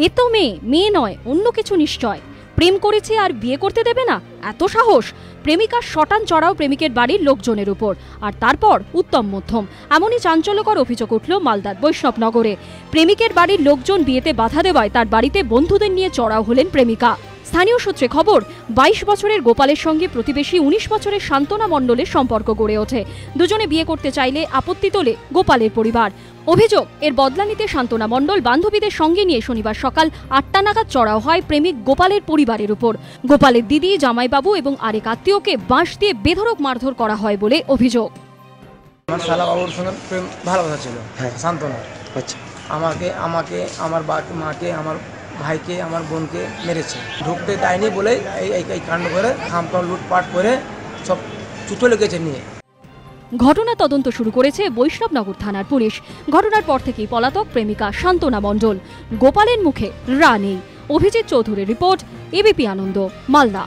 এ তো মেয়ে নয়, অন্য কিছু নিশ্চয়। প্রেম করেছে আর বিয়ে করতে দেবে না, এত সাহস! প্রেমিকার শটান চড়াও প্রেমিকের বাড়ির লোকজনের উপর, আর তারপর উত্তম মধ্যম। এমনই চাঞ্চল্যকর অভিযোগ উঠল মালদার বৈষ্ণবনগরে। প্রেমিকের বাড়ির লোকজন বিয়েতে বাধা দেওয়ায় তার বাড়িতে বন্ধুদের নিয়ে চড়াও হলেন প্রেমিকা। স্থানীয় সূত্রে খবর, 22 বছরের গোপালের সঙ্গে প্রতিবেশী 19 বছরের শান্তনা মণ্ডলের সম্পর্ক গড়ে ওঠে। দুজনে বিয়ে করতে চাইলে আপত্তি তোলে গোপালের পরিবার। অভিযোগ, এর বদলা নিতে শান্তনা মণ্ডল বান্ধবীদের সঙ্গে নিয়ে শনিবার সকাল 8টা নাগাদ চড়াও হয় প্রেমিক গোপালের পরিবারের উপর। গোপালের দিদি, জামাইবাবু এবং আরেক আত্মীয়কে বাঁশ দিয়ে বেধড়ক মারধর করা হয় বলে অভিযোগ। আমার শালাবাবুর সঙ্গে প্রেম ভালোবাসা ছিল, শান্তনা। আচ্ছা, আমাকে আমার মাকে, আমার ভাইকে, আমার বোনকে মেরেছে। ঢুকতে দেয়নি বলে এই কাণ্ড করে খামটা লুটপাট করে সব চলে গেছে নিয়ে। ঘটনা তদন্ত শুরু করেছে বৈষ্ণবনগর থানার পুলিশ। ঘটনার পর থেকেই পলাতক প্রেমিকা শান্তনা মণ্ডল। গোপালের মুখে রা নেই। অভিজিৎ চৌধুরীর রিপোর্ট, এবিপি আনন্দ, মালদা।